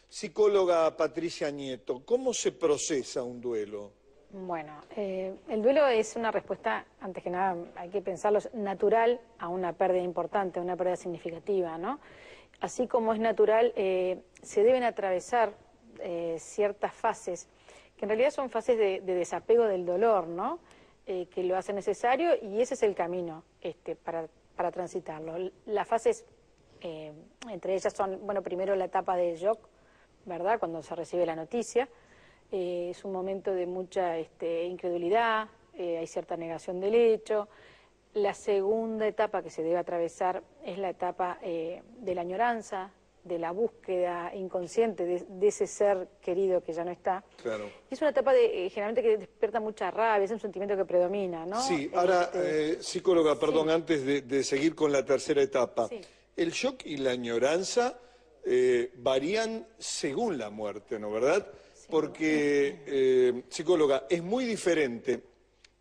Psicóloga Patricia Nieto, ¿cómo se procesa un duelo? Bueno, el duelo es una respuesta, antes que nada, hay que pensarlo, natural a una pérdida importante, a una pérdida significativa, ¿no? Así como es natural, se deben atravesar ciertas fases, que en realidad son fases de desapego del dolor, ¿no? Que lo hacen necesario y ese es el camino para transitarlo. Las fases, entre ellas son, bueno, primero la etapa de shock, ¿verdad? Cuando se recibe la noticia. Es un momento de mucha incredulidad, hay cierta negación del hecho. La segunda etapa que se debe atravesar es la etapa de la añoranza, de la búsqueda inconsciente de ese ser querido que ya no está. Claro. Y es una etapa generalmente que despierta mucha rabia, es un sentimiento que predomina, ¿no? Sí, ahora, psicóloga, perdón, sí. Antes de seguir con la tercera etapa, Sí. el shock y la añoranza varían según la muerte, ¿no, verdad? Porque, psicóloga, es muy diferente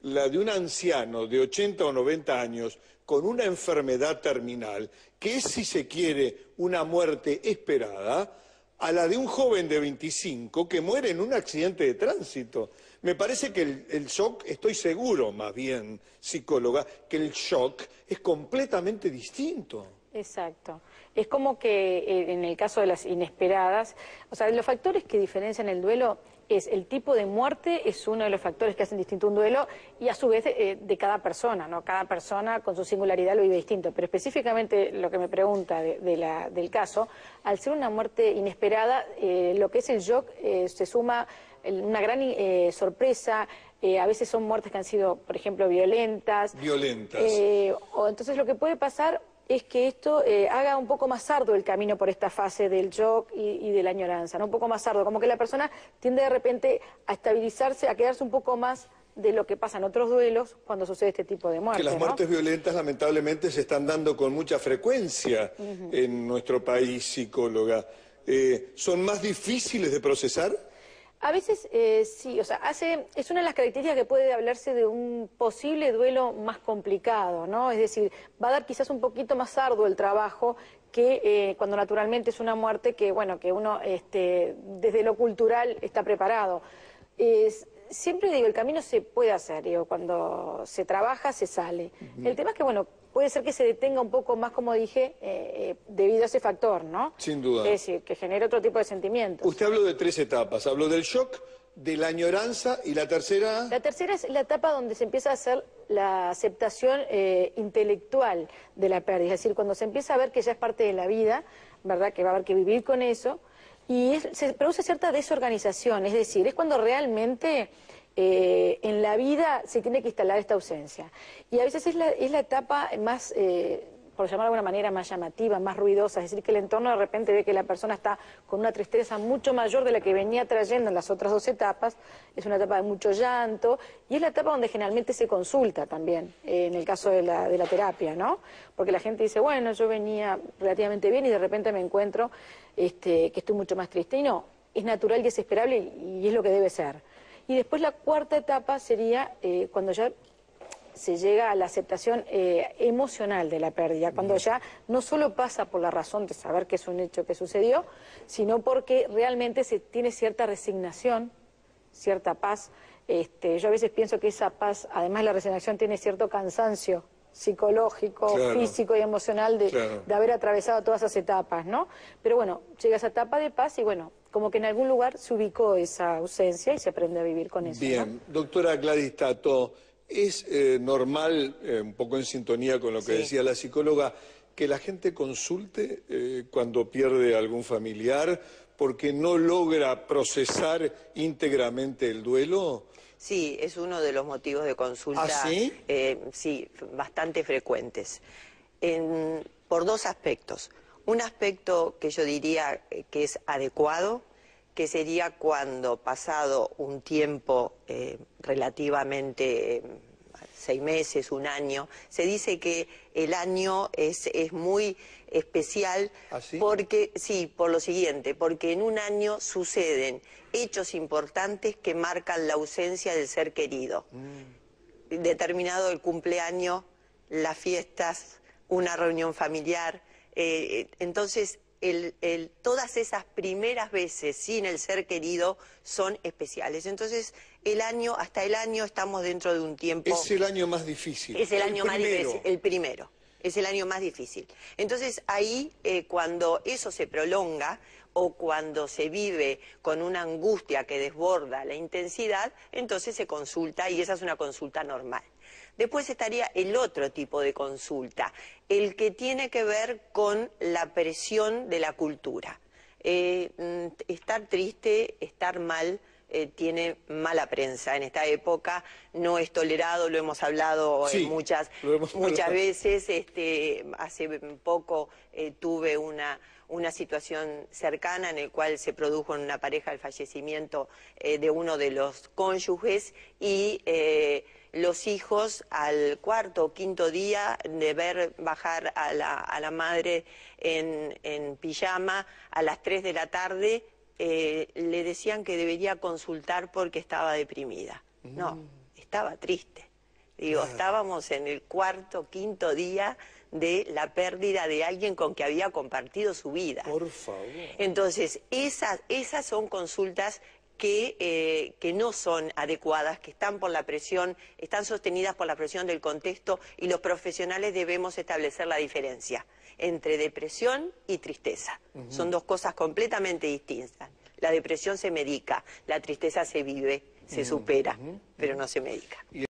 la de un anciano de 80 o 90 años con una enfermedad terminal, que es, si se quiere, una muerte esperada, a la de un joven de 25 que muere en un accidente de tránsito. Me parece que el shock, estoy seguro más bien, psicóloga, que el shock es completamente distinto. Exacto. Es como que en el caso de las inesperadas, o sea, los factores que diferencian el duelo es el tipo de muerte, es uno de los factores que hacen distinto un duelo y a su vez de cada persona, ¿no? Cada persona con su singularidad lo vive distinto, pero específicamente lo que me pregunta del caso, al ser una muerte inesperada, lo que es el shock se suma una gran sorpresa. A veces son muertes que han sido, por ejemplo, violentas. O entonces lo que puede pasar es que esto haga un poco más arduo el camino por esta fase del shock y de la añoranza, ¿no? Un poco más arduo, como que la persona tiende de repente a estabilizarse, a quedarse un poco más de lo que pasa en otros duelos cuando sucede este tipo de muerte, Que las muertes violentas lamentablemente se están dando con mucha frecuencia en nuestro país, psicóloga. ¿Son más difíciles de procesar? A veces sí, o sea, es una de las características que puede hablarse de un posible duelo más complicado, ¿no? Es decir, va a dar quizás un poquito más arduo el trabajo que cuando naturalmente es una muerte que, bueno, que uno desde lo cultural está preparado. Siempre digo, el camino se puede hacer, digo, cuando se trabaja se sale. El tema es que, bueno, puede ser que se detenga un poco más, como dije, debido a ese factor, ¿no? Sin duda. Es decir, que genere otro tipo de sentimientos. Usted habló de 3 etapas, habló del shock, de la añoranza y la tercera... La tercera es la etapa donde se empieza a hacer la aceptación intelectual de la pérdida, es decir, cuando se empieza a ver que ya es parte de la vida, ¿verdad?, que va a haber que vivir con eso, y se produce cierta desorganización, es decir, es cuando realmente en la vida se tiene que instalar esta ausencia. Y a veces es la etapa más, por llamarlo de alguna manera, más llamativa, más ruidosa, es decir, que el entorno de repente ve que la persona está con una tristeza mucho mayor de la que venía trayendo en las otras 2 etapas, es una etapa de mucho llanto, y es la etapa donde generalmente se consulta también, en el caso de la terapia, ¿no? Porque la gente dice, bueno, yo venía relativamente bien y de repente me encuentro que estoy mucho más triste, y no, es natural y es esperable y es lo que debe ser. Y después la cuarta etapa sería cuando ya se llega a la aceptación emocional de la pérdida, cuando ya no solo pasa por la razón de saber que es un hecho que sucedió, sino porque realmente se tiene cierta resignación, cierta paz. Yo a veces pienso que esa paz, además la resignación, tiene cierto cansancio psicológico, claro, físico y emocional de haber atravesado todas esas etapas, ¿no? Pero bueno, llega esa etapa de paz y bueno, como que en algún lugar se ubicó esa ausencia y se aprende a vivir con eso. Bien, ¿no? doctora Gladys Tato, ¿es normal, un poco en sintonía con lo que decía la psicóloga, que la gente consulte cuando pierde algún familiar porque no logra procesar íntegramente el duelo? Sí, es uno de los motivos de consulta, ¿Ah, sí? Sí, bastante frecuentes, por 2 aspectos. Un aspecto que yo diría que es adecuado, que sería cuando pasado un tiempo relativamente 6 meses, 1 año, se dice que el año es muy especial. ¿Ah, sí? Porque, sí, por lo siguiente, porque en un año suceden hechos importantes que marcan la ausencia del ser querido. Determinado el cumpleaños, las fiestas, una reunión familiar. Entonces, todas esas primeras veces sin el ser querido son especiales. Entonces, hasta el año estamos dentro de un tiempo... Es el año más difícil. Es el año más difícil, el primero. Es el año más difícil. Entonces, ahí, cuando eso se prolonga o cuando se vive con una angustia que desborda la intensidad, entonces se consulta y esa es una consulta normal. Después estaría el otro tipo de consulta, el que tiene que ver con la presión de la cultura. Estar triste, estar mal, tiene mala prensa en esta época, no es tolerado, lo hemos hablado sí, muchas veces. Hace poco tuve una situación cercana en la cual se produjo en una pareja el fallecimiento de uno de los cónyuges y los hijos al cuarto o quinto día de ver bajar a la madre en pijama a las 3 de la tarde, le decían que debería consultar porque estaba deprimida. No, estaba triste. Digo, estábamos en el cuarto, quinto día de la pérdida de alguien con que había compartido su vida. Por favor. Entonces, esas son consultas que no son adecuadas, que están por la presión, están sostenidas por la presión del contexto y los profesionales debemos establecer la diferencia entre depresión y tristeza. Son dos cosas completamente distintas. La depresión se medica, la tristeza se vive, se supera, pero no se medica.